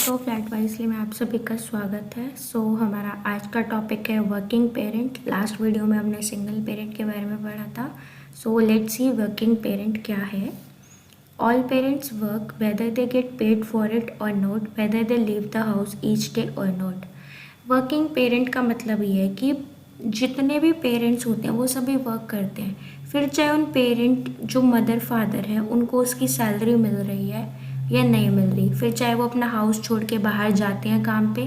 तो flat wisely में आप सभी का स्वागत है। हमारा आज का टॉपिक है वर्किंग पेरेंट। लास्ट वीडियो में हमने सिंगल पेरेंट के बारे में पढ़ा था। लेट्स सी वर्किंग पेरेंट क्या है। All parents work whether they get paid for it और not, whether they leave the house each day और नॉट। वर्किंग पेरेंट का मतलब ये है कि जितने भी पेरेंट्स होते हैं वो सभी वर्क करते हैं, फिर चाहे उन पेरेंट जो मदर फादर है उनको उसकी सैलरी मिल रही है या नहीं मिल रही, फिर चाहे वो अपना हाउस छोड़ के बाहर जाते हैं काम पे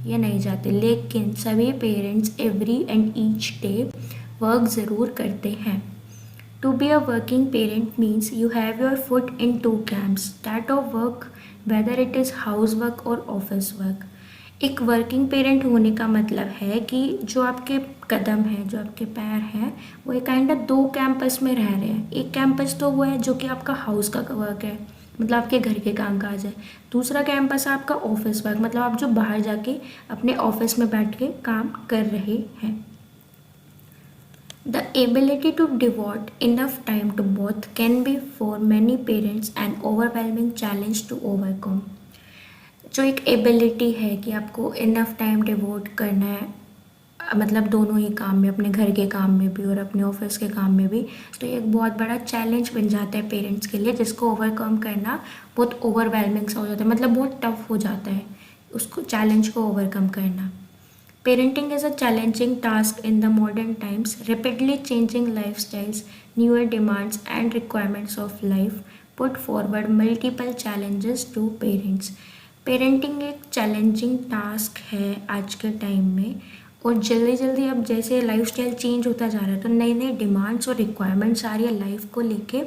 या नहीं जाते, लेकिन सभी parents every and each day work ज़रूर करते हैं। To be a working parent means you have your foot in two camps, that of work, whether it is housework or office work. एक वर्किंग पेरेंट होने का मतलब है कि जो आपके कदम हैं, जो आपके पैर हैं, वो एक काइंड ऑफ दो कैंपस में रह रहे हैं। एक कैंपस तो वो है जो कि आपका हाउस का वर्क है, मतलब आपके घर के काम काज है। दूसरा कैंपस है आपका ऑफिस वर्क, मतलब आप जो बाहर जाके अपने ऑफिस में बैठ के काम कर रहे हैं। The ability to devote enough time to both can be for many parents an overwhelming challenge to overcome. जो एक एबिलिटी है कि आपको इनफ टाइम डिवोट करना है, मतलब दोनों ही काम में, अपने घर के काम में भी और अपने ऑफिस के काम में भी, तो ये एक बहुत बड़ा चैलेंज बन जाता है पेरेंट्स के लिए, जिसको ओवरकम करना बहुत ओवरवेलमिंग सा हो जाता है, मतलब बहुत टफ हो जाता है उसको, चैलेंज को ओवरकम करना। Parenting is a challenging task in the modern times. Rapidly changing lifestyles, newer demands, and requirements of life put forward multiple challenges to parents. Parenting एक चैलेंजिंग टास्क है आज के टाइम में, और जल्दी जल्दी अब जैसे लाइफस्टाइल चेंज होता जा रहा है तो नई नई डिमांड्स और रिक्वायरमेंट्स आ रही है लाइफ को लेके,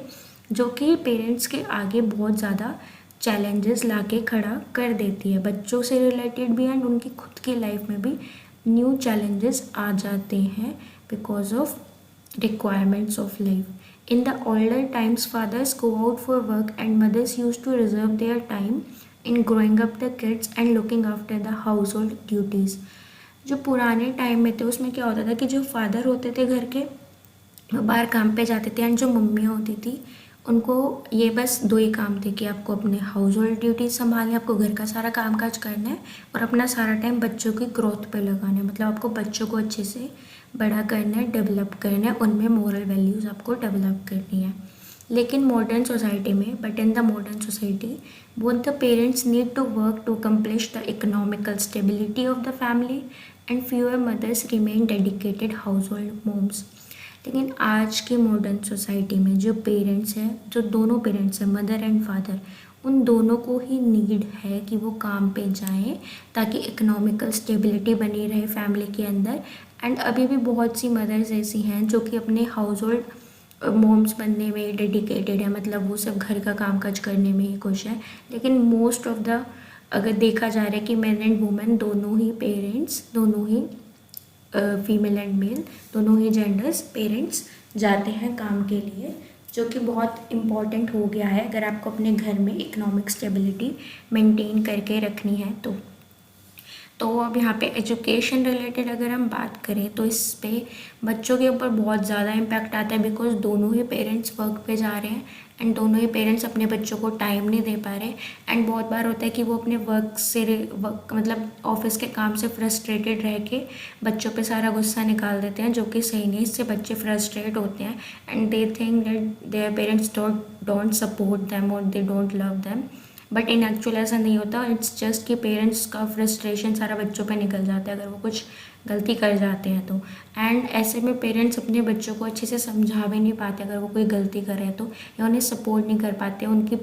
जो कि पेरेंट्स के आगे बहुत ज़्यादा चैलेंजेस लाके खड़ा कर देती है, बच्चों से रिलेटेड भी एंड उनकी खुद की लाइफ में भी न्यू चैलेंजेस आ जाते हैं because of requirements of life. In the older times fathers go out for work and mothers use to reserve their time in growing up the kids and looking after the household duties. जो पुराने time में थे उसमें क्या होता था कि जो फादर होते थे घर के, वो बाहर काम पे जाते थे, एंड जो मम्मियाँ होती थी उनको ये बस दो ही काम थे कि आपको अपने हाउस होल्ड ड्यूटीज संभालनी, आपको घर का सारा काम काज करना है और अपना सारा टाइम बच्चों की ग्रोथ पे लगाना है, मतलब आपको बच्चों को अच्छे से बड़ा करना है, डेवलप करना है, उनमें मोरल वैल्यूज़ आपको डेवलप करनी है। लेकिन मॉडर्न सोसाइटी में, but in the modern society both the parents need to work to accomplish the economical stability of the family and fewer mothers remain dedicated household moms. लेकिन आज की modern society में जो parents हैं, जो दोनों parents हैं, mother and father, उन दोनों को ही नीड है कि वो काम पे जाएं ताकि इकोनॉमिकल स्टेबिलिटी बनी रहे फैमिली के अंदर। एंड अभी भी बहुत सी मदर्स ऐसी हैं जो कि अपने हाउस होल्ड मोम्स बनने में डेडिकेटेड है, मतलब वो सब घर का काम काज करने में ही खुश है। लेकिन मोस्ट ऑफ द, अगर देखा जा रहा है कि मैन एंड वुमेन दोनों ही पेरेंट्स, दोनों ही फीमेल एंड मेल, दोनों ही जेंडर्स पेरेंट्स जाते हैं काम के लिए, जो कि बहुत इम्पॉर्टेंट हो गया है अगर आपको अपने घर में इकोनॉमिक स्टेबिलिटी मेंटेन करके रखनी है तो अब यहाँ पे एजुकेशन रिलेटेड अगर हम बात करें तो इस पे बच्चों के ऊपर बहुत ज़्यादा इम्पैक्ट आता है, बिकॉज दोनों ही पेरेंट्स वर्क पे जा रहे हैं एंड दोनों ही पेरेंट्स अपने बच्चों को टाइम नहीं दे पा रहे। एंड बहुत बार होता है कि वो अपने वर्क मतलब ऑफिस के काम से फ्रस्ट्रेटेड रह के बच्चों पे सारा गुस्सा निकाल देते हैं, जो कि सही नहीं। इससे बच्चे फ्रस्ट्रेट होते हैं and they think that their parents don't support them और they don't love them, but in actual ऐसा नहीं होता। इट्स जस्ट कि पेरेंट्स का फ्रस्ट्रेशन सारा बच्चों पे निकल जाता है अगर वो कुछ गलती कर जाते हैं तो। एंड ऐसे में पेरेंट्स अपने बच्चों को अच्छे से समझा भी नहीं पाते अगर वो कोई गलती करे तो, या उन्हें सपोर्ट नहीं कर पाते, उनकी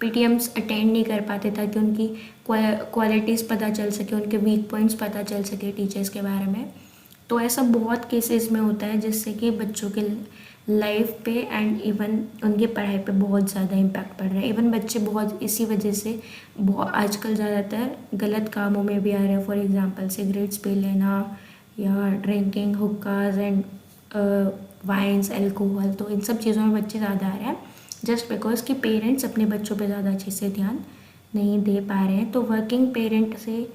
पीटीएम्स अटेंड नहीं कर पाते ताकि उनकी क्वालिटीज़ पता चल सके, उनके वीक पॉइंट्स पता चल सके टीचर्स के बारे में। तो ऐसा बहुत केसेस में होता है जिससे कि बच्चों के लाइफ पे एंड इवन उनकी पढ़ाई पे बहुत ज़्यादा इम्पैक्ट पड़ रहा है। इवन बच्चे बहुत इसी वजह से आजकल ज़्यादातर गलत कामों में भी आ रहे हैं। फॉर एग्जांपल सिगरेट्स पी लेना या ड्रिंकिंग, हुक्काज एंड वाइन्स, अल्कोहल, तो इन सब चीज़ों में बच्चे ज़्यादा आ रहे हैं जस्ट बिकॉज कि पेरेंट्स अपने बच्चों पे ज़्यादा अच्छे से ध्यान नहीं दे पा रहे हैं। तो वर्किंग पेरेंट से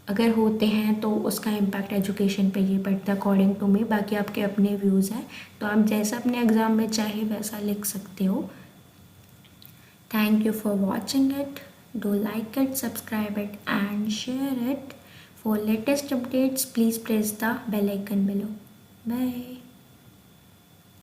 अगर होते हैं तो उसका इम्पैक्ट एजुकेशन पे ये पड़ता है अकॉर्डिंग टू मी। बाकी आपके अपने व्यूज़ हैं, तो आप जैसा अपने एग्ज़ाम में चाहे वैसा लिख सकते हो। Thank you for watching it. Do like it, subscribe it, and share it. For latest updates, please press the bell icon below. Bye.